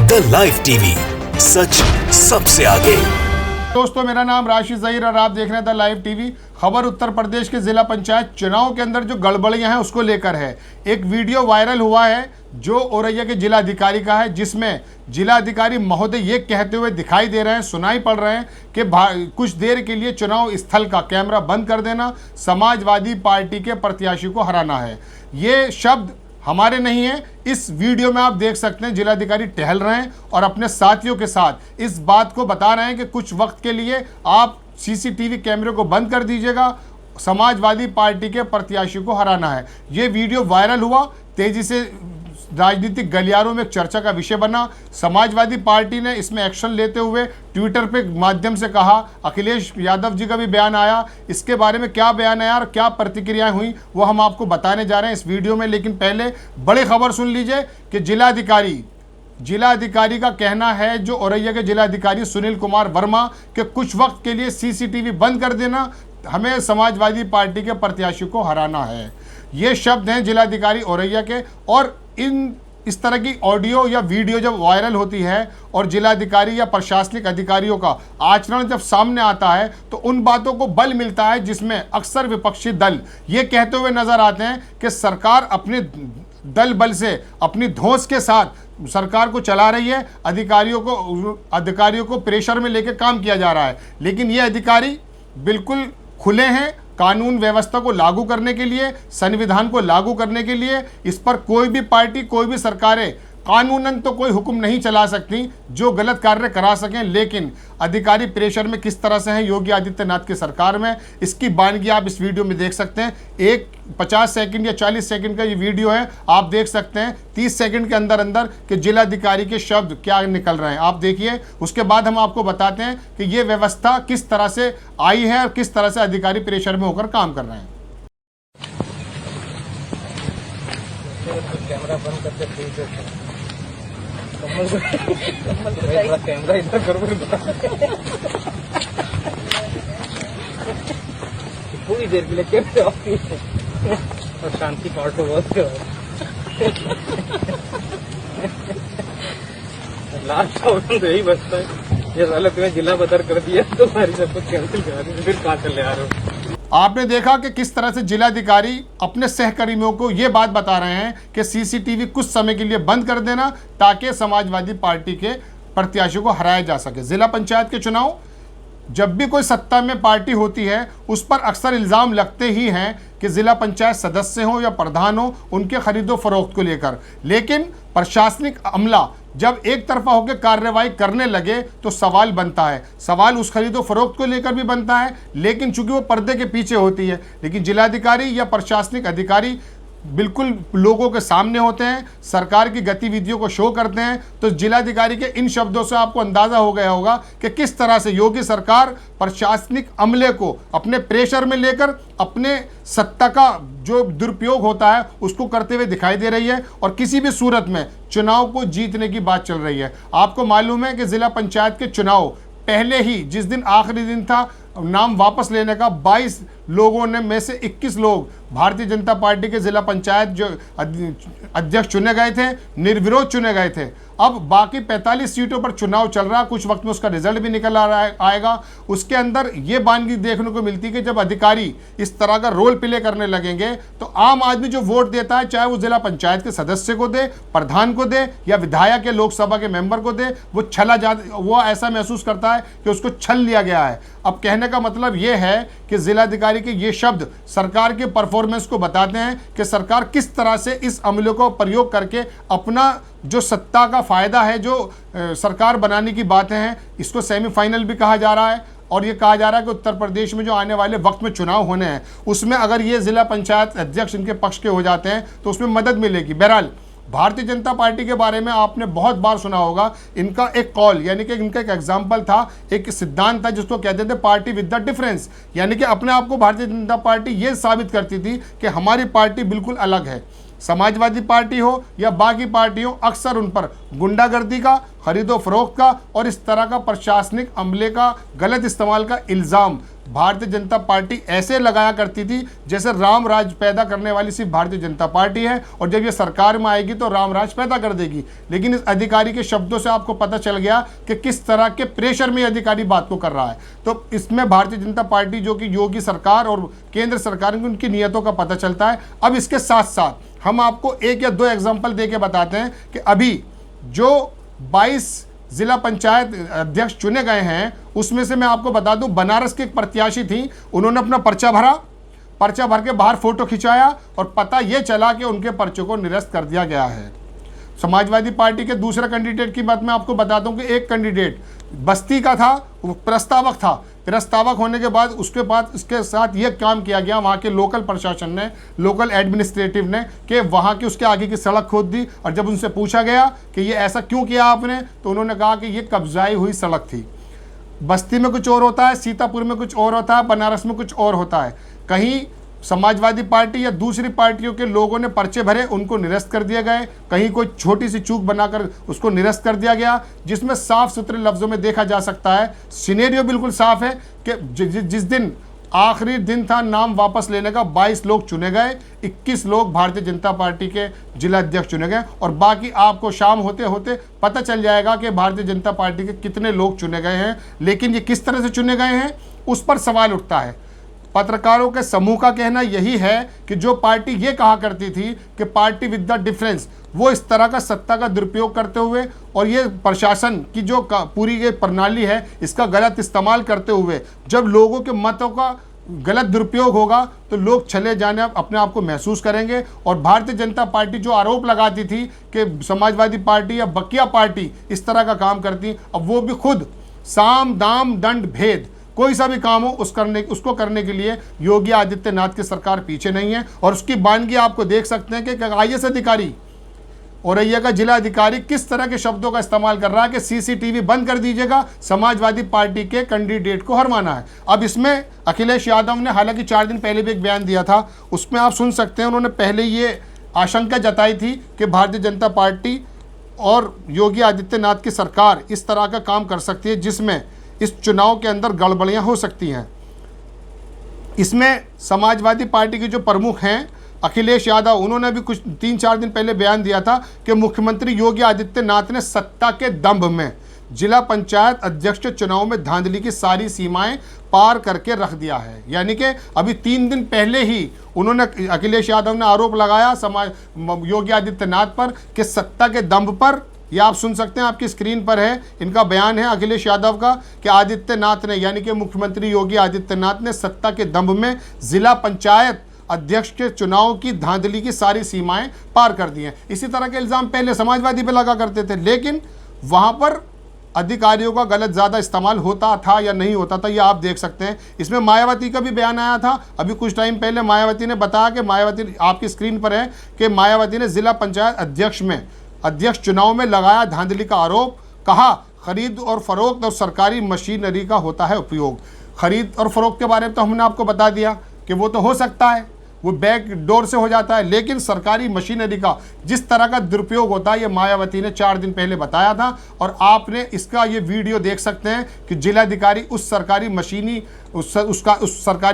The live TV, सच सबसे आगे। दोस्तों, मेरा नाम राशिद ज़हीर और आप देख रहे हैं द लाइव टीवी। खबर उत्तर प्रदेश के जिला पंचायत चुनाव के अंदर जो गड़बड़ियां हैं उसको लेकर है। एक वीडियो वायरल हुआ है जो औरैया के जिला अधिकारी का है, जिसमें जिला अधिकारी महोदय ये कहते हुए दिखाई दे रहे हैं, सुनाई पड़ रहे हैं कि कुछ देर के लिए चुनाव स्थल का कैमरा बंद कर देना, समाजवादी पार्टी के प्रत्याशी को हराना है। ये शब्द हमारे नहीं है। इस वीडियो में आप देख सकते हैं जिलाधिकारी टहल रहे हैं और अपने साथियों के साथ इस बात को बता रहे हैं कि कुछ वक्त के लिए आप सीसीटीवी कैमरे को बंद कर दीजिएगा, समाजवादी पार्टी के प्रत्याशी को हराना है। ये वीडियो वायरल हुआ, तेजी से राजनीतिक गलियारों में चर्चा का विषय बना। समाजवादी पार्टी ने इसमें एक्शन लेते हुए ट्विटर पे माध्यम से कहा, अखिलेश यादव जी का भी बयान आया। इसके बारे में क्या बयान आया और क्या प्रतिक्रियाएं हुई वो हम आपको बताने जा रहे हैं इस वीडियो में। लेकिन पहले बड़ी खबर सुन लीजिए कि जिलाधिकारी का कहना है, जो औरैया के जिलाधिकारी सुनील कुमार वर्मा, के कुछ वक्त के लिए सीसीटीवी बंद कर देना, हमें समाजवादी पार्टी के प्रत्याशी को हराना है। ये शब्द हैं जिलाधिकारी औरैया के। और इस तरह की ऑडियो या वीडियो जब वायरल होती है और जिलाधिकारी या प्रशासनिक अधिकारियों का आचरण जब सामने आता है तो उन बातों को बल मिलता है, जिसमें अक्सर विपक्षी दल ये कहते हुए नजर आते हैं कि सरकार अपने दल बल से, अपनी धौंस के साथ सरकार को चला रही है, अधिकारियों को प्रेशर में लेकर काम किया जा रहा है। लेकिन ये अधिकारी बिल्कुल खुले हैं कानून व्यवस्था को लागू करने के लिए, संविधान को लागू करने के लिए। इस पर कोई भी पार्टी, कोई भी सरकारें कानूनन तो कोई हुक्म नहीं चला सकती जो गलत कार्य करा सकें। लेकिन अधिकारी प्रेशर में किस तरह से हैं योगी आदित्यनाथ की सरकार में, इसकी बानगी आप इस वीडियो में देख सकते हैं। एक 50 सेकंड या 40 सेकंड का ये वीडियो है, आप देख सकते हैं 30 सेकंड के अंदर अंदर कि जिलाधिकारी के शब्द क्या निकल रहे हैं। आप देखिए, उसके बाद हम आपको बताते हैं कि ये व्यवस्था किस तरह से आई है और किस तरह से अधिकारी प्रेशर में होकर काम कर रहे हैं। कैमरा बंद करके कैमरा इधर करो, पूरी देर के लिए कैमरे ऑफ और शांति पार्ट बहुत लास्ट ऑप्शन तो यही बचता है। ये साला तुम्हें जिला बदर कर दिया तो सारी सब कुछ कैंसिल करा दी, फिर कहाँ चले आ रहे हो। आपने देखा कि किस तरह से जिलाधिकारी अपने सहकर्मियों को ये बात बता रहे हैं कि सीसीटीवी कुछ समय के लिए बंद कर देना ताकि समाजवादी पार्टी के प्रत्याशी को हराया जा सके। जिला पंचायत के चुनाव जब भी कोई सत्ता में पार्टी होती है उस पर अक्सर इल्ज़ाम लगते ही हैं कि जिला पंचायत सदस्य हो या प्रधान हो, उनके खरीदो फरोख्त को लेकर। लेकिन प्रशासनिक अमला जब एक तरफा होकर कार्रवाई करने लगे तो सवाल बनता है। सवाल उस खरीदो फरोख्त को लेकर भी बनता है, लेकिन चूंकि वो पर्दे के पीछे होती है। लेकिन जिलाधिकारी या प्रशासनिक अधिकारी बिल्कुल लोगों के सामने होते हैं, सरकार की गतिविधियों को शो करते हैं। तो जिलाधिकारी के इन शब्दों से आपको अंदाजा हो गया होगा कि किस तरह से योगी सरकार प्रशासनिक अमले को अपने प्रेशर में लेकर अपने सत्ता का जो दुरुपयोग होता है उसको करते हुए दिखाई दे रही है और किसी भी सूरत में चुनाव को जीतने की बात चल रही है। आपको मालूम है कि जिला पंचायत के चुनाव पहले ही, जिस दिन आखिरी दिन था नाम वापस लेने का, 22 लोगों ने में से 21 लोग भारतीय जनता पार्टी के जिला पंचायत जो अध्यक्ष चुने गए थे, निर्विरोध चुने गए थे। अब बाकी 45 सीटों पर चुनाव चल रहा है, कुछ वक्त में उसका रिजल्ट भी निकल आएगा। उसके अंदर ये बानगी देखने को मिलती है कि जब अधिकारी इस तरह का रोल प्ले करने लगेंगे तो आम आदमी जो वोट देता है, चाहे वो जिला पंचायत के सदस्य को दे, प्रधान को दे या विधायक या लोकसभा के मेंबर को दे, वो ऐसा महसूस करता है कि उसको छल लिया गया है। अब कहने का मतलब ये है कि जिलाधिकारी के ये शब्द सरकार के परफॉर्मेंस को बताते हैं कि सरकार किस तरह से इस अमले को प्रयोग करके अपना जो सत्ता का फायदा है, जो सरकार बनाने की बातें हैं, इसको सेमीफाइनल भी कहा जा रहा है। और ये कहा जा रहा है कि उत्तर प्रदेश में जो आने वाले वक्त में चुनाव होने हैं उसमें अगर ये जिला पंचायत अध्यक्ष इनके पक्ष के हो जाते हैं तो उसमें मदद मिलेगी। बहरहाल भारतीय जनता पार्टी के बारे में आपने बहुत बार सुना होगा, इनका एक कॉल यानी कि इनका एक एग्जाम्पल था, एक सिद्धांत था जिसको कहते थे पार्टी विद द डिफरेंस। यानी कि अपने आप को भारतीय जनता पार्टी ये साबित करती थी कि हमारी पार्टी बिल्कुल अलग है। समाजवादी पार्टी हो या बाकी पार्टी हो, अक्सर उन पर गुंडागर्दी का, खरीदो फरोख्त का और इस तरह का प्रशासनिक अमले का गलत इस्तेमाल का इल्ज़ाम भारतीय जनता पार्टी ऐसे लगाया करती थी जैसे राम राज पैदा करने वाली सिर्फ भारतीय जनता पार्टी है और जब ये सरकार में आएगी तो राम राज पैदा कर देगी। लेकिन इस अधिकारी के शब्दों से आपको पता चल गया कि किस तरह के प्रेशर में ये अधिकारी बात को कर रहा है। तो इसमें भारतीय जनता पार्टी जो कि योगी सरकार और केंद्र सरकार की उनकी नीयतों का पता चलता है। अब इसके साथ साथ हम आपको एक या दो एग्जाम्पल दे के बताते हैं कि अभी जो 22 जिला पंचायत अध्यक्ष चुने गए हैं उसमें से मैं आपको बता दूं, बनारस की एक प्रत्याशी थी, उन्होंने अपना पर्चा भरा, पर्चा भर के बाहर फोटो खिंचाया और पता ये चला कि उनके पर्चे को निरस्त कर दिया गया है। समाजवादी पार्टी के दूसरे कैंडिडेट की बात मैं आपको बताता हूं कि एक कैंडिडेट बस्ती का था, वो प्रस्तावक था, प्रस्तावक होने के बाद उसके बाद इसके साथ ये काम किया गया वहाँ के लोकल प्रशासन ने, लोकल एडमिनिस्ट्रेटिव ने, कि वहाँ की उसके आगे की सड़क खोद दी। और जब उनसे पूछा गया कि ये ऐसा क्यों किया आपने, तो उन्होंने कहा कि ये कब्जाई हुई सड़क थी। बस्ती में कुछ और होता है, सीतापुर में कुछ और होता है, बनारस में कुछ और होता है। कहीं समाजवादी पार्टी या दूसरी पार्टियों के लोगों ने पर्चे भरे, उनको निरस्त कर दिए गए, कहीं कोई छोटी सी चूक बनाकर उसको निरस्त कर दिया गया, जिसमें साफ सुथरे लफ्ज़ों में देखा जा सकता है। सिनेरियो बिल्कुल साफ है कि जिस दिन आखिरी दिन था नाम वापस लेने का, 22 लोग चुने गए, 21 लोग भारतीय जनता पार्टी के जिला अध्यक्ष चुने गए और बाकी आपको शाम होते होते पता चल जाएगा कि भारतीय जनता पार्टी के कितने लोग चुने गए हैं। लेकिन ये किस तरह से चुने गए हैं उस पर सवाल उठता है। पत्रकारों के समूह का कहना यही है कि जो पार्टी ये कहा करती थी कि पार्टी विद द डिफरेंस, वो इस तरह का सत्ता का दुरुपयोग करते हुए और ये प्रशासन की जो पूरी ये प्रणाली है इसका गलत इस्तेमाल करते हुए जब लोगों के मतों का गलत दुरुपयोग होगा तो लोग चले जाने अपने आप को महसूस करेंगे। और भारतीय जनता पार्टी जो आरोप लगाती थी कि समाजवादी पार्टी या बकिया पार्टी इस तरह का काम करती, अब वो भी खुद साम दाम दंड भेद कोई सा भी काम हो उसको करने के लिए योगी आदित्यनाथ की सरकार पीछे नहीं है। और उसकी बानगी आपको देख सकते हैं कि आईएएस अधिकारी औरैया का जिला अधिकारी किस तरह के शब्दों का इस्तेमाल कर रहा है कि सीसीटीवी बंद कर दीजिएगा, समाजवादी पार्टी के कैंडिडेट को हरवाना है। अब इसमें अखिलेश यादव ने हालांकि 4 दिन पहले भी एक बयान दिया था, उसमें आप सुन सकते हैं। उन्होंने पहले ये आशंका जताई थी कि भारतीय जनता पार्टी और योगी आदित्यनाथ की सरकार इस तरह का काम कर सकती है जिसमें इस चुनाव के अंदर गड़बड़ियां हो सकती हैं। इसमें समाजवादी पार्टी के जो प्रमुख हैं अखिलेश यादव, उन्होंने भी कुछ 3-4 दिन पहले बयान दिया था कि मुख्यमंत्री योगी आदित्यनाथ ने सत्ता के दंभ में जिला पंचायत अध्यक्ष के चुनाव में धांधली की सारी सीमाएं पार करके रख दिया है। यानी कि अभी 3 दिन पहले ही उन्होंने, अखिलेश यादव ने आरोप लगाया योगी आदित्यनाथ पर कि सत्ता के दंभ पर, यह आप सुन सकते हैं, आपकी स्क्रीन पर है, इनका बयान है अखिलेश यादव का कि आदित्यनाथ ने यानी कि मुख्यमंत्री योगी आदित्यनाथ ने सत्ता के दंभ में जिला पंचायत अध्यक्ष के चुनाव की धांधली की सारी सीमाएं पार कर दी हैं। इसी तरह के इल्ज़ाम पहले समाजवादी पे लगा करते थे, लेकिन वहां पर अधिकारियों का गलत ज़्यादा इस्तेमाल होता था या नहीं होता था, ये आप देख सकते हैं। इसमें मायावती का भी बयान आया था अभी कुछ टाइम पहले। मायावती ने बताया कि मायावती, आपकी स्क्रीन पर है, कि मायावती ने जिला पंचायत अध्यक्ष चुनाव में लगाया धांधली का आरोप, कहा खरीद और फरोख्त और सरकारी मशीनरी का होता है उपयोग। खरीद और फरोख्त के बारे में तो हमने आपको बता दिया कि वो तो हो सकता है, वो बैक डोर से हो जाता है, लेकिन सरकारी मशीनरी का जिस तरह का दुरुपयोग होता है ये मायावती ने 4 दिन पहले बताया था। और आपने इसका ये वीडियो देख सकते हैं कि जिलाधिकारी उस सरकारी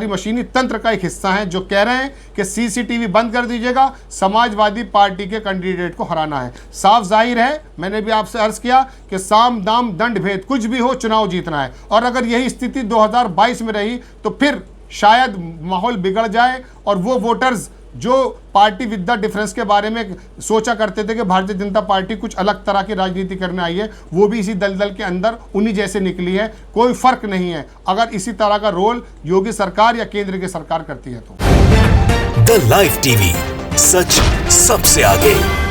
मशीनी तंत्र का एक हिस्सा है जो कह रहे हैं कि सीसीटीवी बंद कर दीजिएगा, समाजवादी पार्टी के कैंडिडेट को हराना है। साफ जाहिर है, मैंने भी आपसे अर्ज किया कि साम दाम दंड भेद, कुछ भी हो चुनाव जीतना है। और अगर यही स्थिति 2022 में रही तो फिर शायद माहौल बिगड़ जाए और वो वोटर्स जो पार्टी विद द डिफरेंस के बारे में सोचा करते थे कि भारतीय जनता पार्टी कुछ अलग तरह की राजनीति करने आई है, वो भी इसी दलदल के अंदर उन्हीं जैसे निकली है। कोई फर्क नहीं है अगर इसी तरह का रोल योगी सरकार या केंद्र की सरकार करती है तो। द लाइव टीवी, सच सबसे आगे।